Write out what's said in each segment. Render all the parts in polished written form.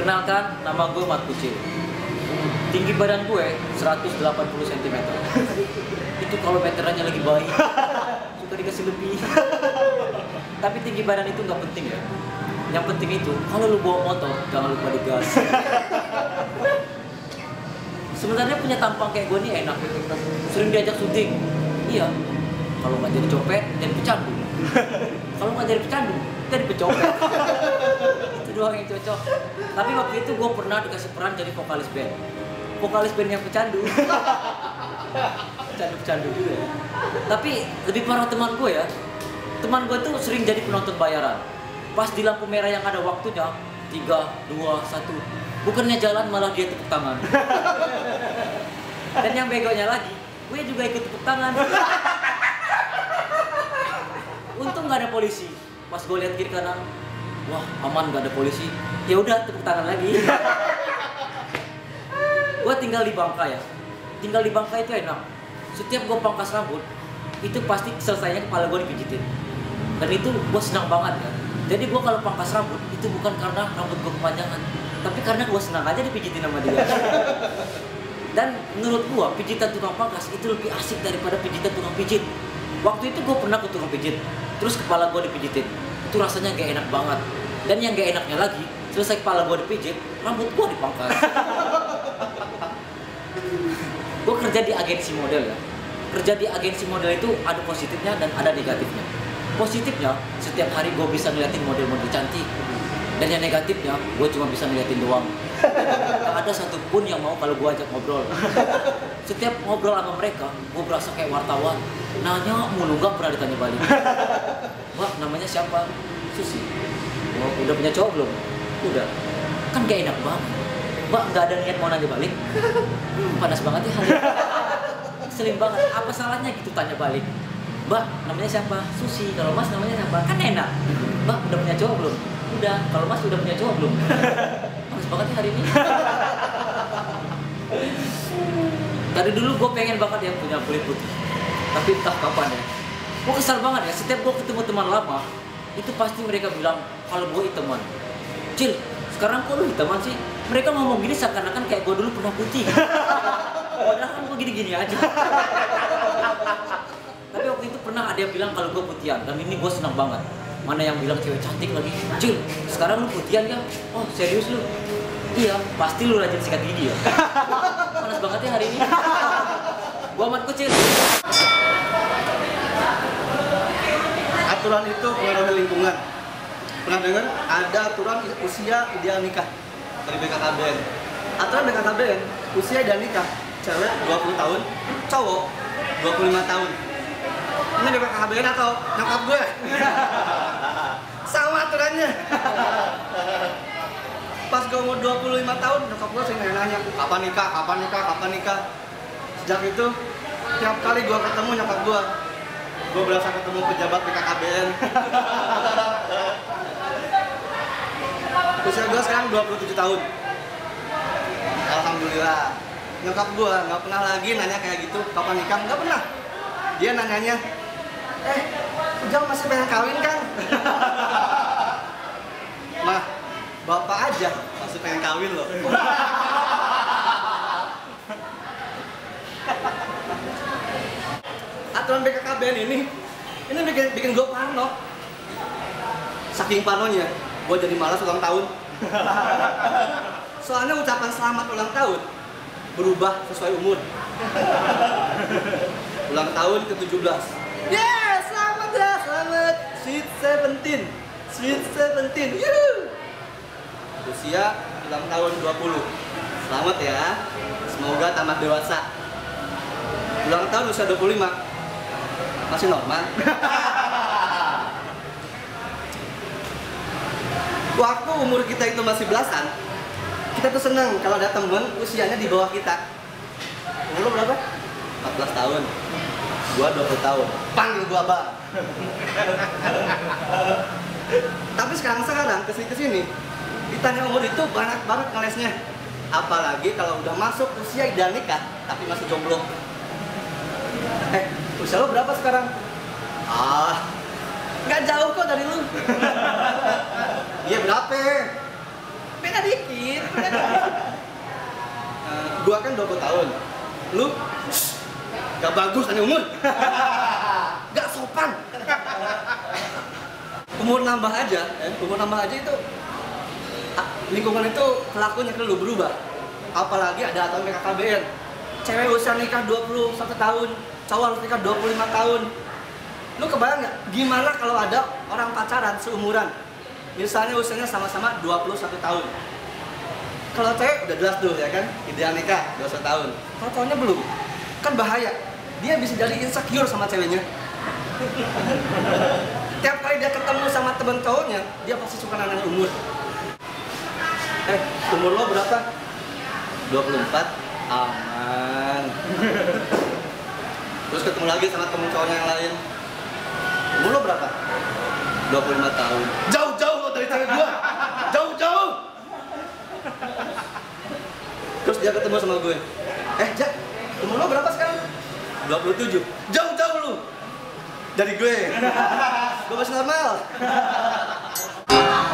Perkenalkan, nama gue Mat Kucil. Tinggi badan gue 180 cm. Itu kalau meterannya lagi baik, suka dikasih lebih. Tapi tinggi badan itu nggak penting ya. Yang penting itu, kalau lu bawa motor, jangan lupa digas. Sebenarnya punya tampang kayak gue nih enak. Sering diajak syuting. Iya. Kalau nggak jadi copet, jadi pecandu. Kalau nggak jadi pecandu, jadi pecopet. Itu doang yang cocok. Tapi waktu itu gue pernah dikasih peran jadi vokalis band. Vokalis band yang pecandu. Pecandu juga ya. Tapi lebih parah teman gue ya. Teman gue tuh sering jadi penonton bayaran. Pas di lampu merah yang ada waktunya 3, 2, 1, bukannya jalan malah dia tepuk tangan. Dan yang begonya lagi, gue juga ikut tepuk tangan. Untung nggak ada polisi. Pas gue lihat kiri kanan, wah aman nggak ada polisi. Ya udah tepuk tangan lagi. Gue tinggal di Bangka ya. Tinggal di Bangka itu enak. Setiap gue pangkas rambut, itu pasti selesainya kepala gue dipijitin. Dan itu gue senang banget ya. Jadi gue kalau pangkas rambut itu bukan karena rambut gue kepanjangan, tapi karena gue senang aja dipijitin sama dia. Dan menurut gue pijitan tukang pangkas itu lebih asik daripada pijitan tukang pijit. Waktu itu gue pernah ke tukang pijit, terus kepala gue dipijitin. Itu rasanya gak enak banget. Dan yang gak enaknya lagi, selesai kepala gue dipijit, rambut gue dipangkas. Gue kerja di agensi model ya. Kerja di agensi model itu ada positifnya dan ada negatifnya. Positifnya, setiap hari gue bisa ngeliatin model-model cantik. Dan yang negatifnya, gue cuma bisa ngeliatin doang. Gak ada satupun yang mau kalau gue ajak ngobrol. Setiap ngobrol sama mereka, gue berasa kayak wartawan. Nanya mulu, gak pernah ditanya balik. Mbak, namanya siapa? Susi. Oh, udah punya cowok belum? Udah. Kan gak enak banget. Mbak, gak ada niat mau nanya balik? Panas banget ya hari ini. Seling banget. Apa salahnya gitu tanya balik? Mbak, namanya siapa? Susi. Kalau Mas namanya siapa? Kan enak. Mbak, udah punya cowok belum? Udah. Kalau Mas udah punya cowok belum? Panas banget ya hari ini. Dari dulu gue pengen banget yang punya kulit putih. Tapi entah kapan ya. Gue kesal banget ya. Setiap gue ketemu teman lama, itu pasti mereka bilang kalau gue hitaman. Cil, sekarang kok lu hitaman sih? Mereka ngomong gini seakan-akan kayak gue dulu pernah putih. Padahal kan gue gini-gini aja. Tapi waktu itu pernah ada yang bilang kalau gue putihan, dan ini gue senang banget. Mana yang bilang cewek cantik lagi, Cil, sekarang lu putihan ya? Oh serius lu? Iya, pasti lu rajin sikat gigi ya. Panas banget ya hari ini. Gua Mat Kucil. Aturan itu pengaruh lingkungan. Pernah dengar? Ada aturan usia ideal nikah dari BKKBN. Aturan BKKBN, usia ideal nikah cewek 20 tahun, cowok 25 tahun. Ini BKKBN atau nyokap gue? Sama aturannya. Pas gue umur 25 tahun, nyokap gue sering nanya, kapan nikah, kapan nikah, kapan nikah. Sejak itu, tiap kali gue ketemu nyokap gue berasa ketemu pejabat BKKBN. Usia gue sekarang 27 tahun. Alhamdulillah. Nyokap gue nggak pernah lagi nanya kayak gitu, kapan nikah, nggak pernah. Dia nanyanya, Ujang masih pengen kawin kan? Mah, bapak aja masih pengen kawin loh. Aturan BKKBN ini bikin gue parno. Saking parnonya, gue jadi malas ulang tahun. Soalnya ucapan selamat ulang tahun berubah sesuai umur. Ulang tahun ke-17. Yeah, selamat ya, selamat. Sweet 17. Sweet 17. Yuhu. Usia ulang tahun 20. Selamat ya. Semoga tamat dewasa. Ulang tahun usia 25. Masih normal. Waktu umur kita itu masih belasan, kita tuh seneng kalau ada temen usianya di bawah kita. Umur lo berapa? 14 tahun. Gua 20 tahun. Panggil gua Bang. Tapi sekarang kesini ditanya umur itu banyak banget ngelesnya. Apalagi kalau udah masuk usia ideal nikah tapi masih jomblo. Usia lo berapa sekarang? Nggak jauh kok dari lu. Iya berapa? Beda dikit. Gua kan 20 tahun. Lu gak bagus nih umur. Gak sopan. Umur nambah aja itu lingkungan itu kelakuannya kan lu berubah. Apalagi ada aturan PKKBN. Cewek usia nikah 21 tahun, cowok harus nikah 25 tahun. Lu kebayang nggak gimana kalau ada orang pacaran seumuran? Misalnya usianya sama-sama 21 tahun. Kalau cewek udah jelas tuh ya kan, ideal nikah 21 tahun. Kalau cowoknya belum, kan bahaya. Dia bisa jadi insecure sama ceweknya. Tiap kali dia ketemu sama temen cowoknya, dia pasti suka nanya umur. Umur lo berapa? 24. Aman. Terus ketemu lagi sama temen cowoknya yang lain. Umur lo berapa? 25 tahun. Jauh-jauh lo dari cewek gua. Jauh-jauh. Terus dia ketemu sama gue. Jak, umur lo berapa sekarang? 27. Jauh-jauh lu dari gue. Gue masih normal.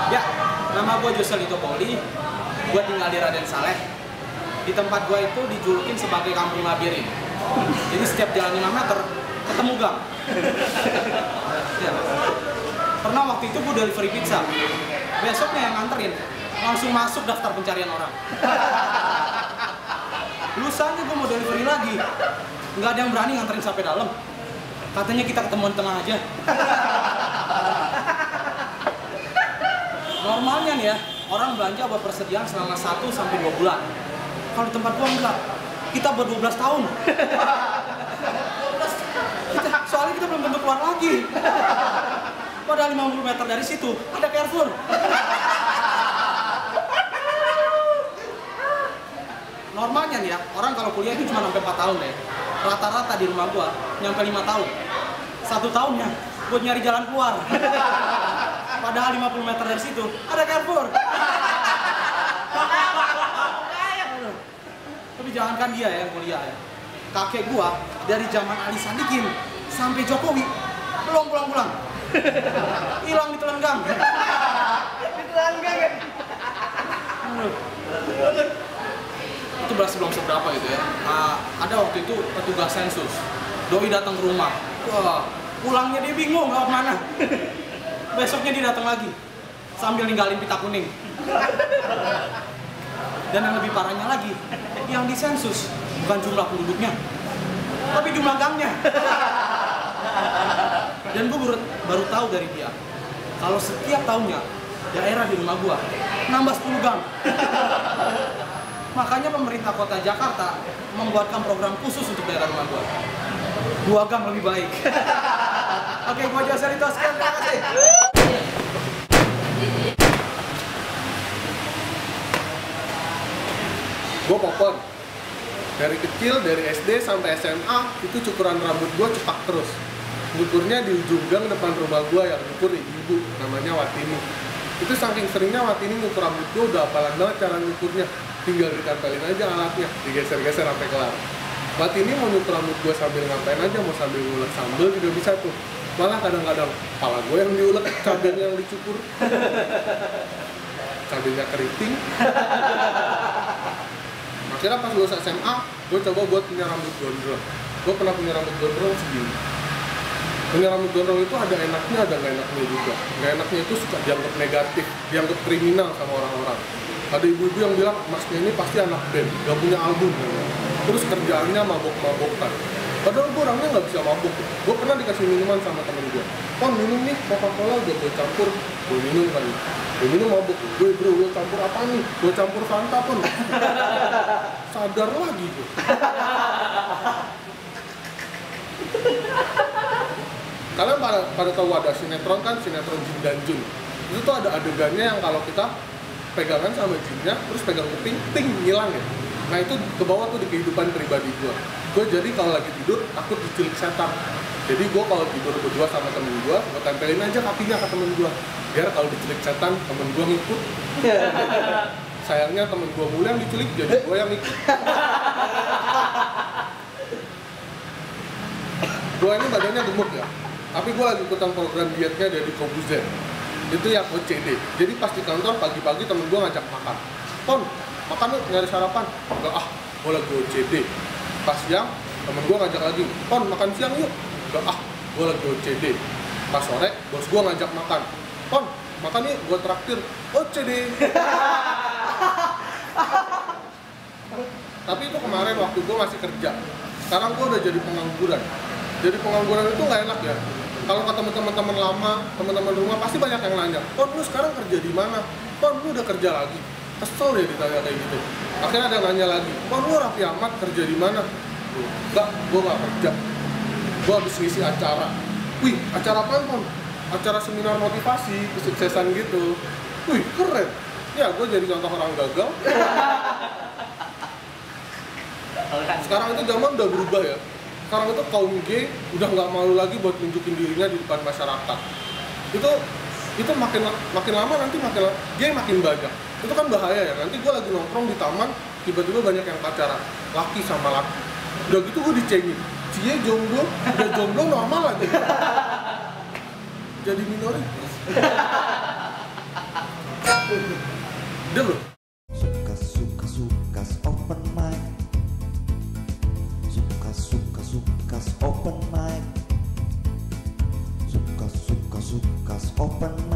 Ya, nama gue Joselito Pauli. Gue tinggal di Raden Saleh. Di tempat gue itu dijulukin sebagai kampung labirin. Jadi setiap jalan 5 meter ketemu gang. Ya. Pernah waktu itu gue delivery pizza. Besoknya yang nganterin langsung masuk daftar pencarian orang. Lusanya gue mau delivery lagi, nggak ada yang berani nganterin sampai dalam. Katanya kita ketemuan tengah aja. Normalnya nih ya, orang belanja buat persediaan selama 1 sampai 2 bulan. Kalau di tempat gua enggak, kita buat 12 tahun. Soalnya kita belum tentu keluar lagi. Padahal 50 meter dari situ ada Carrefour. Normalnya nih ya, orang kalau kuliah itu cuma sampai 4 tahun deh. Rata-rata di rumah gua nyampe 5 tahun. 1 tahunnya buat nyari jalan keluar. Padahal 50 meter dari situ ada Carrefour. Tapi jangankan dia yang kuliah ya. Kakek gua dari zaman Ali Sadikin sampai Jokowi belum pulang-pulang. Hilang di telenggang. Di telenggang ya. Itu berasa belum seberapa gitu ya. Ada waktu itu petugas sensus. Doi datang ke rumah. Wah, pulangnya dia bingung lewat mana. Besoknya dia datang lagi sambil ninggalin pita kuning. Dan yang lebih parahnya lagi, yang disensus bukan jumlah penduduknya, tapi jumlah gangnya. Dan gue baru tahu dari dia, kalau setiap tahunnya daerah di rumah gua nambah 10 gang. Makanya pemerintah kota Jakarta membuatkan program khusus untuk daerah rumah gua. 2 gang lebih baik. Oke, gua Joselito, sekian, terima kasih. Gue popon. Dari kecil, dari SD sampai SMA, itu cukuran rambut gue cepak terus. Nyukurnya di ujung gang depan rumah gue yang nyukur ibu, namanya Watini. Itu saking seringnya Watini nyukur rambut gue, udah hafalan banget cara nyukurnya. Tinggal ditempelin aja alatnya, digeser-geser sampai kelar. Watini mau nyukur rambut gue sambil ngapain aja, mau sambil ngulek sambel juga bisa tuh. Malah kadang-kadang kepala gue yang diulek, cabenya yang dicukur. Cabenya keriting. Akhirnya pas lulus SMA, gue coba buat punya rambut gondrong. Gue pernah punya rambut gondrong segini. Punya rambut gondrong itu ada enaknya, ada nggak enaknya juga. Nggak enaknya itu suka dianggap negatif, dianggap kriminal sama orang-orang. Ada ibu-ibu yang bilang, masnya ini pasti anak band, gak punya album. Terus kerjaannya mabok-mabokan. Padahal gue orangnya nggak bisa mabuk. Gue pernah dikasih minuman sama temen gue. Pon, minum nih, Coca-Cola udah gue campur. Gue minum kali. Gue minum mabuk. Gue bro, lo campur apa nih? Gue campur Fanta, Pon. Sadar lagi gue. Kalian pada tahu ada sinetron kan, sinetron Jin dan Jun. Itu tuh ada adegannya yang kalau kita pegangan sama jinnya, terus pegang kuping, ting, ngilang ya. Nah itu ke bawah tuh di kehidupan pribadi gue. Gue jadi kalau lagi tidur takut diculik setan. Jadi gue kalau tidur berdua sama temen gue tempelin aja kakinya ke temen gue. Biar kalau diculik setan, temen gue ngikut. Sayangnya temen gue mulu yang diculik, jadi gue yang ikut. Gue ini badannya gemuk ya, tapi gue lagi ikutan program dietnya dari Kobuzen. Itu yang OCD. Jadi pas di kantor pagi-pagi temen gue ngajak makan. Pon, makan yuk nyari sarapan. Enggak ah, gue lagi OCD. Pas siang temen gue ngajak lagi, Pon makan siang yuk. Enggak ah, gue lagi OCD. Pas sore bos gue ngajak makan, Pon makan yuk, gue traktir. OCD. Tapi itu kemarin waktu gue masih kerja. Sekarang gue udah jadi pengangguran. Jadi pengangguran itu nggak enak ya. Kalau ketemu teman-teman lama, teman-teman rumah pasti banyak yang nanya, Pon lu sekarang kerja di mana? Pon lu udah kerja lagi? Kesel ya ditanya kayak gitu. Akhirnya ada yang nanya lagi, Pon lu rapi amat kerja di mana? Enggak, gue nggak kerja. Gue habis ngisi acara. Wih, acara apa Pon? Acara seminar motivasi, kesuksesan gitu. Wih, keren. Ya, gue jadi contoh orang gagal. Sekarang itu zaman udah berubah ya. Sekarang itu kaum gay udah nggak malu lagi buat nunjukin dirinya di depan masyarakat. Itu makin lama nanti gay makin banyak. Itu kan bahaya ya. Nanti gue lagi nongkrong di taman, tiba-tiba banyak yang pacaran, laki sama laki. Udah gitu gue dicengin, cie jomblo, udah jomblo normal aja. Jadi minoritas. Udah loh. Sukas open mic. Sukas open mic. Sukas open mic.